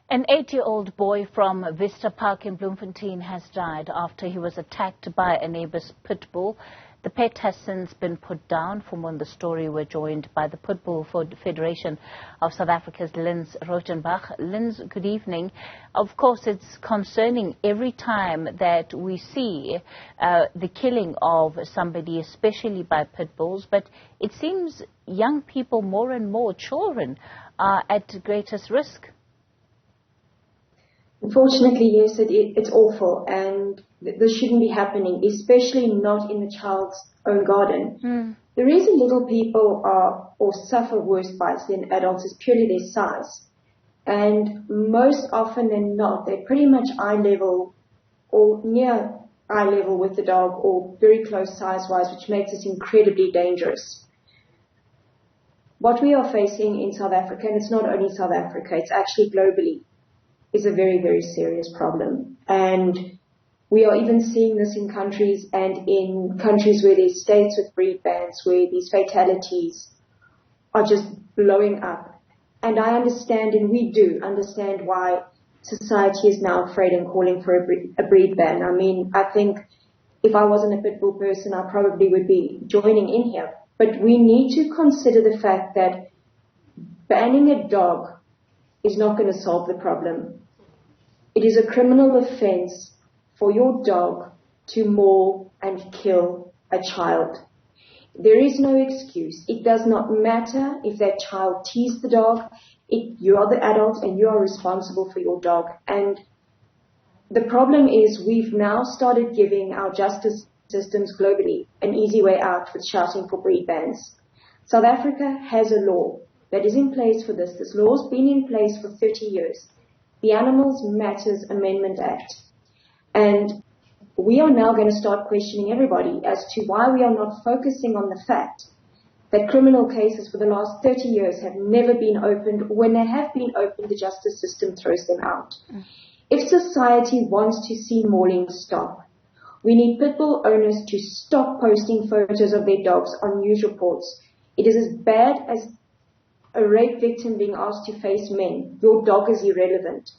An 8-year-old boy from Vista Park in Bloemfontein has died after he was attacked by a neighbor's pitbull. The pet has since been put down. For more on the story, we're joined by the Pitbull Federation of South Africa's Rautenbach. Lins, good evening. Of course, it's concerning every time that we see the killing of somebody, especially by pit bulls, but it seems young people, more and more children, are at greatest risk. Unfortunately, yes, it's awful, and this shouldn't be happening, especially not in the child's own garden. The reason little people are or suffer worse bites than adults is purely their size. And most often than not, they're pretty much eye level or near eye level with the dog, or very close size-wise, which makes it incredibly dangerous. What we are facing in South Africa, and it's not only South Africa, it's actually globally, is a very, very serious problem. And we are even seeing this in countries where there's states with breed bans, where these fatalities are just blowing up. And I understand, and we do understand, why society is now afraid and calling for a breed ban. I mean, I think if I wasn't a pit bull person, I probably would be joining in here. But we need to consider the fact that banning a dog is not going to solve the problem. It is a criminal offense for your dog to maul and kill a child. There is no excuse. It does not matter if that child teased the dog. You are the adult and you are responsible for your dog. And the problem is, we've now started giving our justice systems globally an easy way out with shouting for breed bans. South Africa has a law that is in place for this. This law has been in place for 30 years. The Animals Matters Amendment Act. And we are now going to start questioning everybody as to why we are not focusing on the fact that criminal cases for the last 30 years have never been opened. When they have been opened, the justice system throws them out. If society wants to see mauling stop, we need pitbull owners to stop posting photos of their dogs on news reports. It is as bad as a rape victim being asked to face men. Your dog is irrelevant.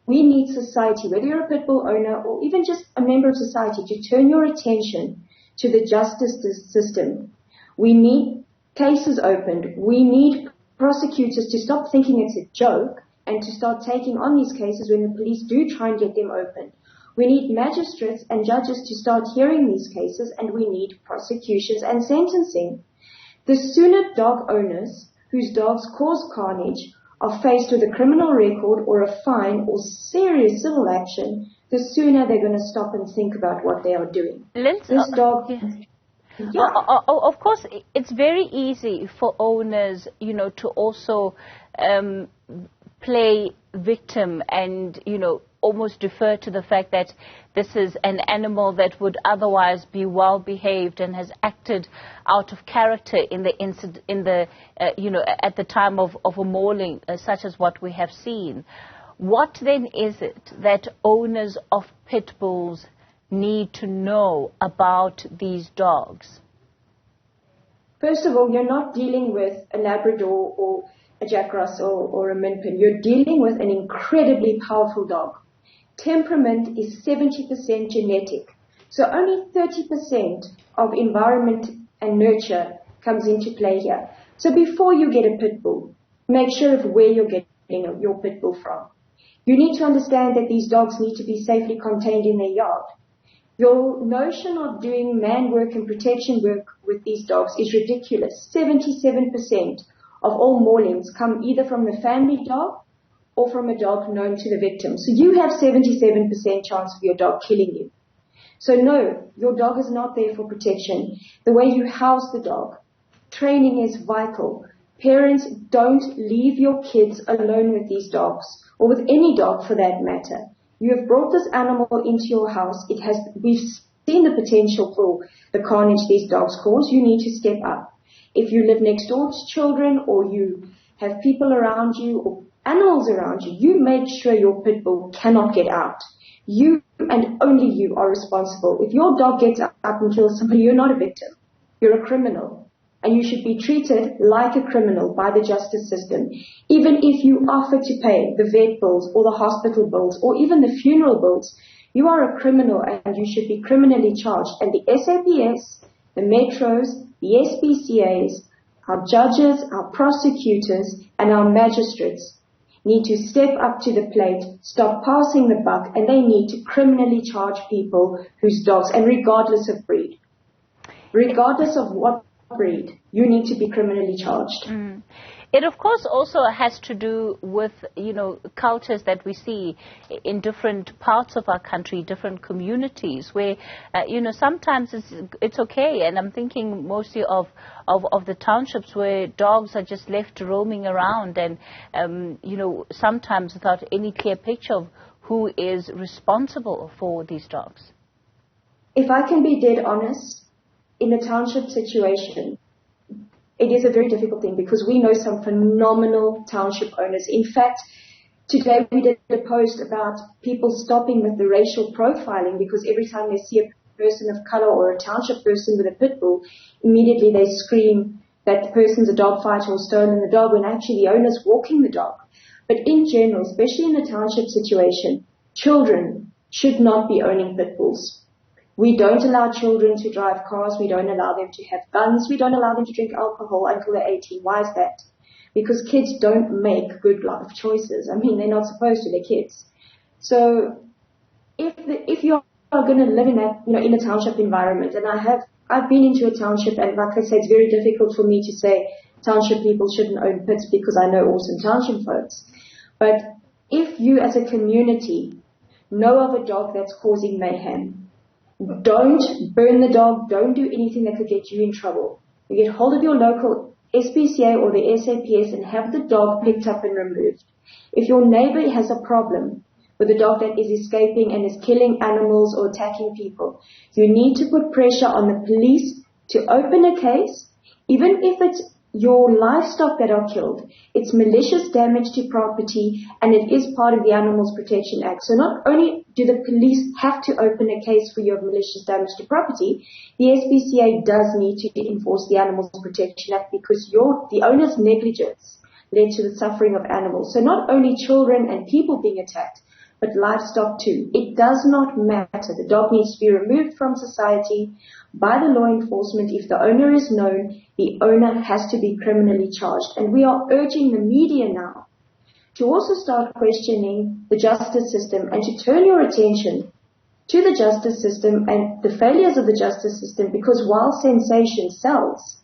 We need society, whether you're a pit bull owner or even just a member of society, to turn your attention to the justice system. We need cases opened. We need prosecutors to stop thinking it's a joke and to start taking on these cases when the police do try and get them opened. We need magistrates and judges to start hearing these cases, and we need prosecutions and sentencing. The sooner dog owners whose dogs cause carnage are faced with a criminal record or a fine or serious civil action, the sooner they're going to stop and think about what they are doing. This dog... Yeah. Of course, it's very easy for owners, to also play victim and, almost defer to the fact that this is an animal that would otherwise be well behaved and has acted out of character in the at the time of a mauling, such as what we have seen. What then is it that owners of pit bulls need to know about these dogs? First of all, you're not dealing with a Labrador or a Jack Russell or a Min Pin. You're dealing with an incredibly powerful dog. Temperament is 70% genetic. So only 30% of environment and nurture comes into play here. So before you get a pit bull, make sure of where you're getting your pit bull from. You need to understand that these dogs need to be safely contained in their yard. Your notion of doing man work and protection work with these dogs is ridiculous. 77% of all maulings come either from the family dog or from a dog known to the victim. So you have 77% chance of your dog killing you. So no, your dog is not there for protection. The way you house the dog, training is vital. Parents, don't leave your kids alone with these dogs, or with any dog for that matter. You have brought this animal into your house. We've seen the potential for the carnage these dogs cause. You need to step up. If you live next door to children, or you have people around you or animals around you, you make sure your pit bull cannot get out. You and only you are responsible. If your dog gets up and kills somebody, you're not a victim. You're a criminal. and you should be treated like a criminal by the justice system. Even if you offer to pay the vet bills or the hospital bills or even the funeral bills, you are a criminal and you should be criminally charged. And the SAPS, the metros, the SPCAs, our judges, our prosecutors, and our magistrates need to step up to the plate, stop passing the buck, and they need to criminally charge people whose dogs, and regardless of breed, regardless of what breed, you need to be criminally charged. It, of course, also has to do with, cultures that we see in different parts of our country, different communities, where, sometimes it's okay. And I'm thinking mostly of the townships where dogs are just left roaming around and, sometimes without any clear picture of who is responsible for these dogs. If I can be dead honest, in a township situation, it is a very difficult thing because we know some phenomenal township owners. In fact, today we did a post about people stopping with the racial profiling because every time they see a person of color or a township person with a pit bull, immediately they scream that the person's a dog fighter or stolen the dog when actually the owner's walking the dog. But in general, especially in a township situation, children should not be owning pit bulls. We don't allow children to drive cars. We don't allow them to have guns. We don't allow them to drink alcohol until they're 18. Why is that? Because kids don't make good life choices. I mean, they're not supposed to. They're kids. So if you are going to live in that, in a township environment, and I've been into a township, and like I said, it's very difficult for me to say township people shouldn't own pits because I know awesome township folks. But if you as a community know of a dog that's causing mayhem, don't burn the dog. Don't do anything that could get you in trouble. You get hold of your local SPCA or the SAPS and have the dog picked up and removed. If your neighbor has a problem with a dog that is escaping and is killing animals or attacking people, you need to put pressure on the police to open a case, even if it's your livestock that are killed. It's malicious damage to property, and it is part of the Animals Protection Act. So not only do the police have to open a case for your malicious damage to property, the SPCA does need to enforce the Animals Protection Act because the owner's negligence led to the suffering of animals. So not only children and people being attacked, but livestock too. It does not matter. The dog needs to be removed from society by the law enforcement. If the owner is known, the owner has to be criminally charged. And we are urging the media now to also start questioning the justice system and to turn your attention to the justice system and the failures of the justice system, because while sensation sells,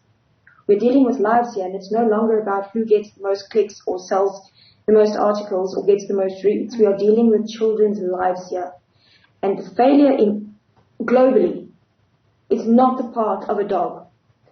we're dealing with lives here, and it's no longer about who gets the most clicks or sells the most articles or gets the most reads. We are dealing with children's lives here. And the failure globally is not the part of a dog.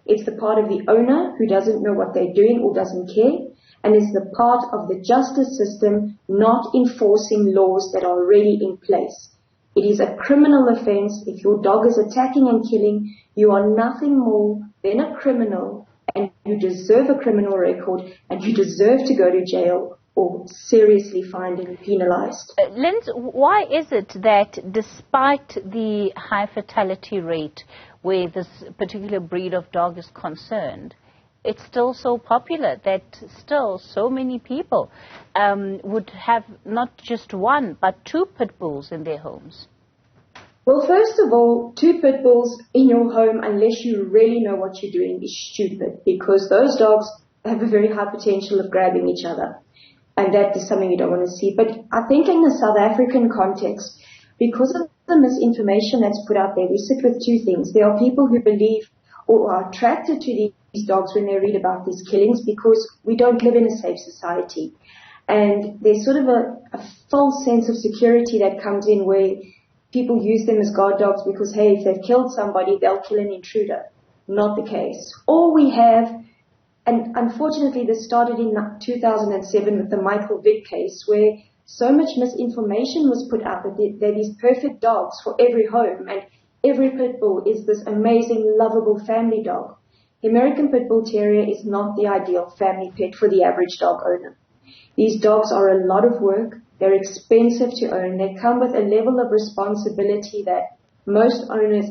It's the part of the owner who doesn't know what they're doing or doesn't care, and it's the part of the justice system not enforcing laws that are already in place. It is a criminal offense. If your dog is attacking and killing, you are nothing more than a criminal, and you deserve a criminal record, and you deserve to go to jail or seriously fined and penalized. Linz, why is it that despite the high fatality rate where this particular breed of dog is concerned, it's still so popular that still so many people would have not just one but two pit bulls in their homes? Well, first of all, two pit bulls in your home, unless you really know what you're doing, is stupid, because those dogs have a very high potential of grabbing each other. And that is something you don't want to see. But I think in the South African context, because of the misinformation that's put out there, we sit with two things. There are people who believe or are attracted to these dogs when they read about these killings because we don't live in a safe society. And there's sort of a false sense of security that comes in where people use them as guard dogs because, hey, if they've killed somebody, they'll kill an intruder. Not the case. Or we have, and unfortunately this started in 2007 with the Michael Vick case, where so much misinformation was put out that there are these perfect dogs for every home, and every pit bull is this amazing, lovable family dog. The American Pit Bull Terrier is not the ideal family pet for the average dog owner. These dogs are a lot of work. They're expensive to own. They come with a level of responsibility that most owners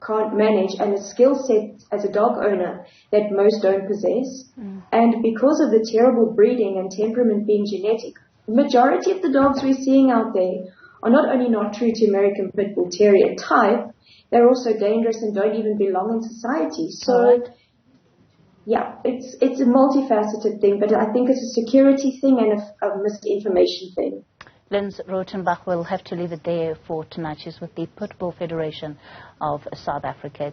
can't manage, and a skill set as a dog owner that most don't possess. And because of the terrible breeding and temperament being genetic, the majority of the dogs we're seeing out there are not only not true to American Pit Bull Terrier type, they're also dangerous and don't even belong in society. So, yeah, it's a multifaceted thing, but I think it's a security thing and a misinformation thing. Linz Rautenbach will have to leave it there for tonight. She's with the Pitbull Federation of South Africa.